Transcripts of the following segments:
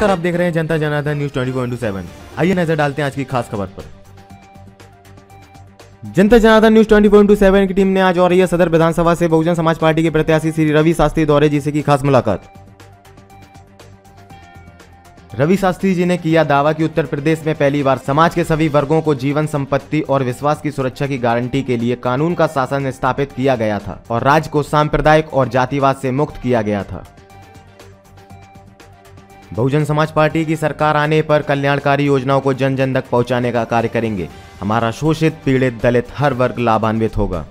नमस्कार, आप देख रहे हैं जनता जनार्दन न्यूज 24/7। आइए नजर डालते हैं आज की खास खबर पर। जनता जनार्दन न्यूज 24/7 की टीम ने आज औरैया सदर विधानसभा से बहुजन समाज पार्टी के प्रत्याशी श्री रवि शास्त्री दौरे जी से की खास मुलाकात। रवि शास्त्री जी ने किया दावा कि उत्तर प्रदेश में पहली बार समाज के सभी वर्गों को जीवन, संपत्ति और विश्वास की सुरक्षा की गारंटी के लिए कानून का शासन स्थापित किया गया था और राज्य को सांप्रदायिक और जातिवाद से मुक्त किया गया था। बहुजन समाज पार्टी की सरकार आने पर कल्याणकारी योजनाओं को जन जन तक पहुंचाने का कार्य करेंगे। हमारा शोषित, पीड़ित, दलित हर वर्ग लाभान्वित होगा।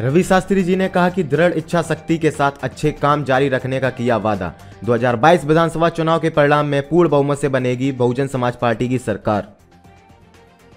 रवि शास्त्री जी ने कहा कि दृढ़ इच्छा शक्ति के साथ अच्छे काम जारी रखने का किया वादा। 2022 विधानसभा चुनाव के परिणाम में पूर्ण बहुमत से बनेगी बहुजन समाज पार्टी की सरकार।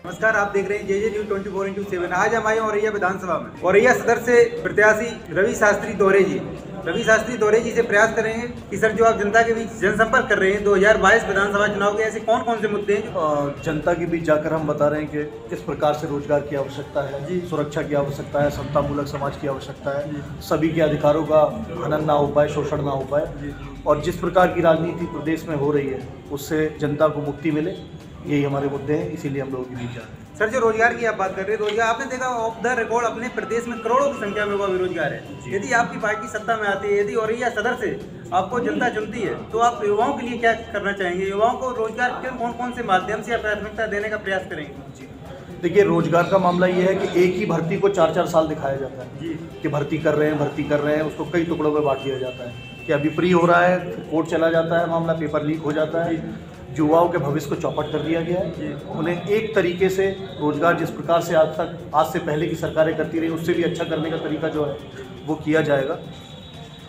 नमस्कार, आप देख रहे हैं जेजे न्यूज 24/7। आज हम आए औरैया विधानसभा में। औरैया सदर से प्रत्याशी रवि शास्त्री दौरे जी से प्रयास करेंगे कि सर, जो आप जनता के बीच जनसंपर्क कर रहे हैं 2022 विधानसभा चुनाव के ऐसे कौन कौन से मुद्दे हैं जनता के बीच जाकर हम बता रहे हैं कि किस प्रकार से रोजगार की आवश्यकता है, सुरक्षा की आवश्यकता है, समतामूलक समाज की आवश्यकता है, सभी के अधिकारों का हनन ना हो पाए, शोषण ना हो पाए, और जिस प्रकार की राजनीति प्रदेश में हो रही है उससे जनता को मुक्ति मिले, यही हमारे मुद्दे हैं। इसीलिए हम लोगों के बीच जा रहे हैं। सर, जो रोजगार की आप बात कर रहे हैं, रोजगार आपने देखा ऑफ द रिकॉर्ड अपने प्रदेश में करोड़ों की संख्या में हुआ बेरोजगार है। यदि आपकी पार्टी सत्ता में आती है, यदि औरैया सदर से आपको जनता चुनती है, तो आप युवाओं के लिए क्या करना चाहेंगे? युवाओं को रोजगार के कौन कौन से माध्यम से प्राथमिकता देने का प्रयास करेंगे? देखिए, रोजगार का मामला ये है कि एक ही भर्ती को 4-4 साल दिखाया जाता है कि भर्ती कर रहे हैं, उसको कई टुकड़ों में बांट दिया जाता है कि अभी फ्री हो रहा है, कोर्ट चला जाता है, मामला पेपर लीक हो जाता है। युवाओं के भविष्य को चौपट कर दिया गया है। उन्हें एक तरीके से रोजगार जिस प्रकार से आज से पहले की सरकारें करती रही, उससे भी अच्छा करने का तरीका जो है वो किया जाएगा।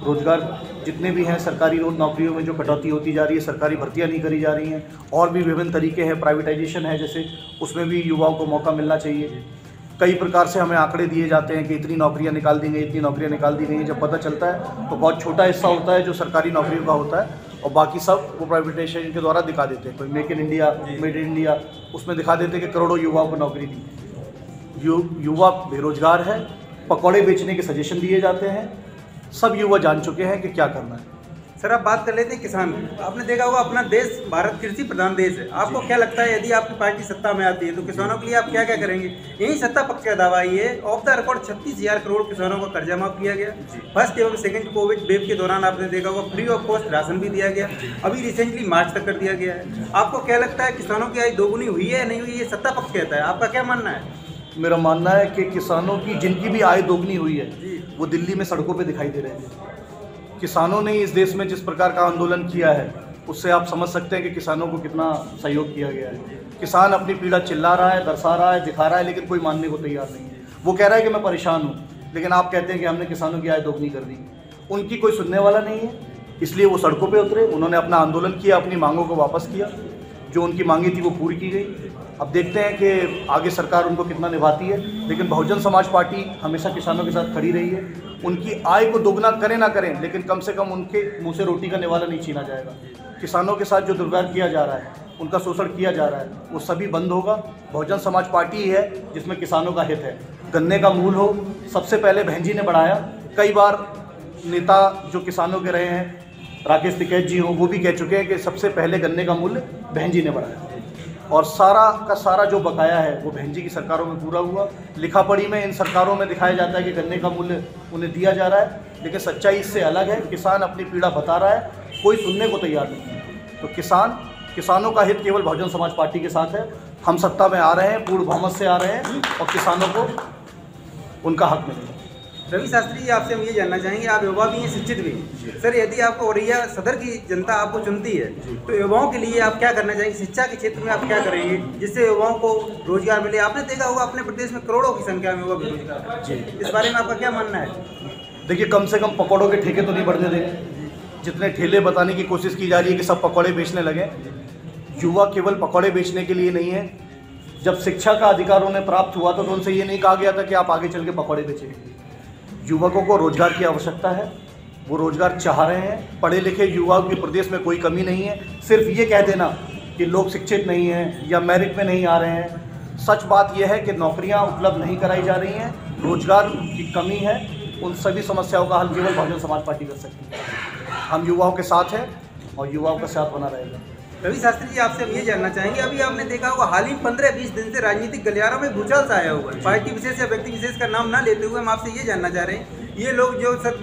रोजगार जितने भी हैं, सरकारी नौकरियों में जो कटौती होती जा रही है, सरकारी भर्तियां नहीं करी जा रही हैं, और भी विभिन्न तरीके हैं, प्राइवेटाइजेशन है जैसे, उसमें भी युवाओं को मौका मिलना चाहिए। कई प्रकार से हमें आंकड़े दिए जाते हैं कि इतनी नौकरियां निकाल दी गई, इतनी नौकरियां निकाल दी गई। जब पता चलता है तो बहुत छोटा हिस्सा होता है जो सरकारी नौकरियों का होता है, और बाकी सब वो प्राइवेटाइजेशन के द्वारा दिखा देते हैं। कोई make in India, made in India, उसमें दिखा देते हैं कि करोड़ों युवाओं को नौकरी दी। युवा बेरोजगार है, पकौड़े बेचने के सजेशन दिए जाते हैं। सब युवा जान चुके हैं कि क्या करना है। सर, आप बात कर लेते हैं किसान। आपने देखा होगा अपना देश भारत कृषि प्रधान देश है। आपको क्या लगता है, यदि आपकी पार्टी सत्ता में आती है तो किसानों के लिए आप क्या क्या करेंगे? यही सत्ता पक्ष का दावा ये है। ऑफ द रिकॉर्ड 36,000 करोड़ किसानों का कर्जा माफ किया गया। फर्स्ट एवं सेकंड कोविड वेव के दौरान आपने देखा होगा फ्री ऑफ कॉस्ट राशन भी दिया गया। अभी रिसेंटली मार्च तक कर दिया गया है। आपको क्या लगता है, किसानों की आय दोगुनी हुई है या नहीं हुई? ये सत्ता पक्ष कहता है, आपका क्या मानना है? मेरा मानना है कि किसानों की जिनकी भी आय दोगुनी हुई है वो दिल्ली में सड़कों पे दिखाई दे रहे हैं। किसानों ने इस देश में जिस प्रकार का आंदोलन किया है, उससे आप समझ सकते हैं कि किसानों को कितना सहयोग किया गया है। किसान अपनी पीड़ा चिल्ला रहा है, दर्शा रहा है, दिखा रहा है, लेकिन कोई मानने को तैयार नहीं है। वो कह रहा है कि मैं परेशान हूँ, लेकिन आप कहते हैं कि हमने किसानों की आय दोगुनी कर दी। उनकी कोई सुनने वाला नहीं है, इसलिए वो सड़कों पर उतरे। उन्होंने अपना आंदोलन किया, अपनी मांगों को वापस किया। जो उनकी मांगी थी वो पूरी की गई। अब देखते हैं कि आगे सरकार उनको कितना निभाती है, लेकिन बहुजन समाज पार्टी हमेशा किसानों के साथ खड़ी रही है। उनकी आय को दोगुना करें ना करें, लेकिन कम से कम उनके मुंह से रोटी का निवाला नहीं छीना जाएगा। किसानों के साथ जो दुर्व्यवहार किया जा रहा है, उनका शोषण किया जा रहा है, वो सभी बंद होगा। बहुजन समाज पार्टी ही है जिसमें किसानों का हित है। गन्ने का मूल हो, सबसे पहले बहन जी ने बढ़ाया। कई बार नेता जो किसानों के रहे हैं, राकेश टिकैत जी हो, वो भी कह चुके हैं कि सबसे पहले गन्ने का मूल्य बहन जी ने बढ़ाया, और सारा का सारा जो बकाया है वो बहन जी की सरकारों में पूरा हुआ। लिखा पढ़ी में इन सरकारों में दिखाया जाता है कि गन्ने का मूल्य उन्हें दिया जा रहा है, लेकिन सच्चाई इससे अलग है। किसान अपनी पीड़ा बता रहा है, कोई सुनने को तैयार नहीं है। तो किसानों का हित केवल बहुजन समाज पार्टी के साथ है। हम सत्ता में आ रहे हैं, पूर्ण बहुमत से आ रहे हैं, और किसानों को उनका हक मिलेगा। रवि शास्त्री जी, आपसे हम ये जानना चाहेंगे, आप युवा भी हैं, शिक्षित भी हैं। सर, यदि आपको औरैया सदर की जनता आपको चुनती है तो युवाओं के लिए आप क्या करना चाहेंगे? शिक्षा के क्षेत्र में आप क्या करेंगे जिससे युवाओं को रोजगार मिले? आपने देखा होगा अपने प्रदेश में करोड़ों की संख्या में युवा बेरोजगार है। इस बारे में आपका क्या मानना है? देखिए, कम से कम पकौड़ों के ठेके तो नहीं बढ़ने देंगे। जितने ठेले बताने की कोशिश की जा रही है कि सब पकौड़े बेचने लगे, युवा केवल पकौड़े बेचने के लिए नहीं है। जब शिक्षा का अधिकार उन्हें प्राप्त हुआ तो उनसे ये नहीं कहा गया था कि आप आगे चल के पकौड़े बेचेंगे। युवकों को रोजगार की आवश्यकता है, वो रोजगार चाह रहे हैं। पढ़े लिखे युवाओं की प्रदेश में कोई कमी नहीं है। सिर्फ ये कह देना कि लोग शिक्षित नहीं हैं या मेरिट में नहीं आ रहे हैं, सच बात यह है कि नौकरियां उपलब्ध नहीं कराई जा रही हैं, रोजगार की कमी है। उन सभी समस्याओं का हल केवल बहुजन समाज पार्टी कर सकती है। हम युवाओं के साथ हैं, और युवाओं का साथ बना रहेगा। रवि शास्त्री जी, आपसे हम ये जानना चाहेंगे, अभी आपने देखा होगा हाल ही 15-20 दिन से राजनीतिक गलियारों में भूचाल सा आया हुआ है। पार्टी विशेष या व्यक्ति विशेष का नाम ना लेते हुए हम आपसे ये जानना चाह रहे हैं, ये लोग जो सब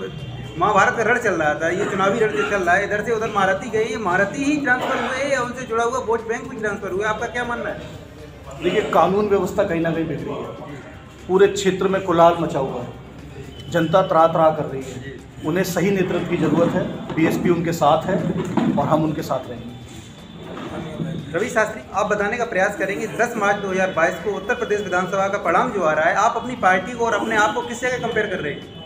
महाभारत का रण चल रहा था, ये चुनावी रण जो चल रहा है, इधर से उधर महारथी गए, ये महारथी ही ट्रांसफर हुए या उनसे जुड़ा हुआ वोट बैंक भी ट्रांसफर हुए, आपका क्या मानना है? देखिए, कानून व्यवस्था कहीं ना कहीं बिगड़ी है, पूरे क्षेत्र में कोलाहल मचा हुआ है, जनता त्राह त्राह कर रही है, उन्हें सही नेतृत्व की जरूरत है, बीएसपी उनके साथ है और हम उनके साथ रहेंगे। रवि शास्त्री, आप बताने का प्रयास करेंगे 10 मार्च 2022 को उत्तर प्रदेश विधानसभा का परिणाम जो आ रहा है, आप अपनी पार्टी को और अपने आप को किस जगह कंपेयर कर रहे हैं?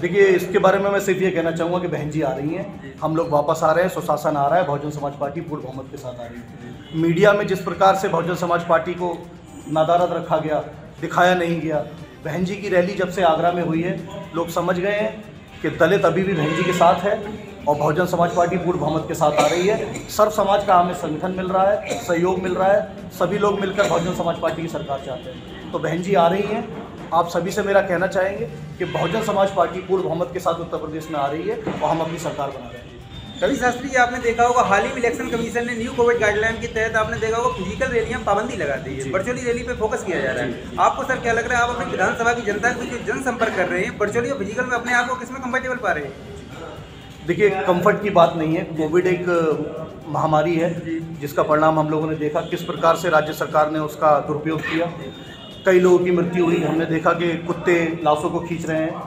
देखिए, इसके बारे में मैं सिर्फ ये कहना चाहूँगा कि बहन जी आ रही हैं, हम लोग वापस आ रहे हैं, सुशासन आ रहा है, बहुजन समाज पार्टी पूर्ण बहुमत के साथ आ रही है। मीडिया में जिस प्रकार से बहुजन समाज पार्टी को नदारद रखा गया, दिखाया नहीं गया, बहन जी की रैली जब से आगरा में हुई है, लोग समझ गए हैं कि दलित अभी भी बहन जी के साथ है और बहुजन समाज पार्टी पूर्ण बहुमत के साथ आ रही है। सर्व समाज का हमें संगठन मिल रहा है, सहयोग मिल रहा है, सभी लोग मिलकर बहुजन समाज पार्टी की सरकार चाहते हैं। तो बहन जी आ रही हैं, आप सभी से मेरा कहना चाहेंगे कि बहुजन समाज पार्टी पूर्ण बहुमत के साथ उत्तर प्रदेश में आ रही है और हम अपनी सरकार बना रहे हैं। रवि शास्त्री जी, आपने देखा होगा हाल ही में इलेक्शन कमीशन ने न्यू कोविड गाइडलाइन के तहत आपने देखा होगा फिजिकल रैलियां में पाबंदी लगा दी है, वर्चुअली रैली पे फोकस किया जा रहा है। आपको सर क्या लग रहा है, आप अपनी विधानसभा की जनता के बीच जनसंपर्क कर रहे हैं, वर्चुअली और फिजिकल में अपने आप को किसमें कंफर्टेबल पा रहे हैं? देखिए, कंफर्ट की बात नहीं है, कोविड एक महामारी है जिसका परिणाम हम लोगों ने देखा, किस प्रकार से राज्य सरकार ने उसका दुरुपयोग किया, कई लोगों की मृत्यु हुई। हमने देखा कि कुत्ते लाशों को खींच रहे हैं,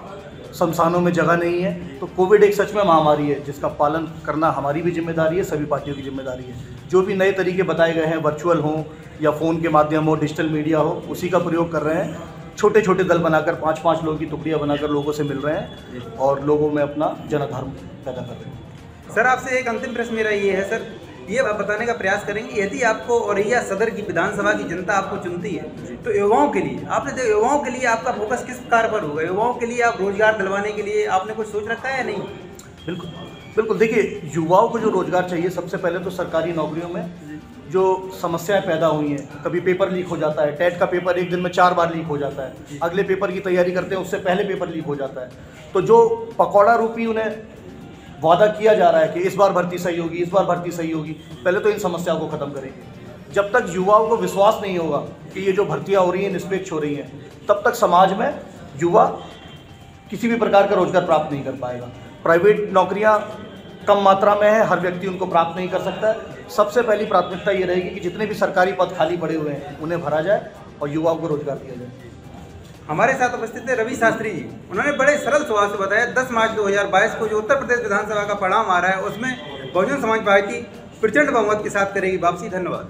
शमशानों में जगह नहीं है। तो कोविड एक सच में महामारी है जिसका पालन करना हमारी भी जिम्मेदारी है, सभी पार्टियों की जिम्मेदारी है। जो भी नए तरीके बताए गए हैं, वर्चुअल हो या फ़ोन के माध्यम हो, डिजिटल मीडिया हो, उसी का प्रयोग कर रहे हैं। छोटे छोटे दल बनाकर 5-5 लोगों की टुकड़ियाँ बनाकर लोगों से मिल रहे हैं और लोगों में अपना जनधर्म पैदा कर रहे हैं। सर, आपसे एक अंतिम प्रश्न मेरा ये है सर, ये आप बताने का प्रयास करेंगे, यदि आपको औरैया सदर की विधानसभा की जनता आपको चुनती है तो युवाओं के लिए आपने युवाओं के लिए आपका फोकस किस प्रकार पर होगा? युवाओं के लिए आप रोजगार दिलवाने के लिए आपने कुछ सोच रखा है या नहीं? बिल्कुल बिल्कुल। देखिए, युवाओं को जो रोजगार चाहिए, सबसे पहले तो सरकारी नौकरियों में जो समस्याएं पैदा हुई हैं, कभी पेपर लीक हो जाता है, टेट का पेपर एक दिन में 4 बार लीक हो जाता है, अगले पेपर की तैयारी करते हैं उससे पहले पेपर लीक हो जाता है। तो जो पकौड़ा रूपी उन्हें वादा किया जा रहा है कि इस बार भर्ती सही होगी, इस बार भर्ती सही होगी, पहले तो इन समस्याओं को ख़त्म करेंगे। जब तक युवाओं को विश्वास नहीं होगा कि ये जो भर्तियाँ हो रही हैं निष्पक्ष हो रही हैं, तब तक समाज में युवा किसी भी प्रकार का रोजगार प्राप्त नहीं कर पाएगा। प्राइवेट नौकरियां कम मात्रा में है, हर व्यक्ति उनको प्राप्त नहीं कर सकता है। सबसे पहली प्राथमिकता ये रहेगी कि जितने भी सरकारी पद खाली पड़े हुए हैं उन्हें भरा जाए और युवाओं को रोजगार दिया जाए। हमारे साथ उपस्थित है रवि शास्त्री जी। उन्होंने बड़े सरल स्वभाव से बताया 10 मार्च 2022 को जो उत्तर प्रदेश विधानसभा का परिणाम आ रहा है उसमें बहुजन समाज पार्टी प्रचंड बहुमत के साथ करेगी वापसी। धन्यवाद।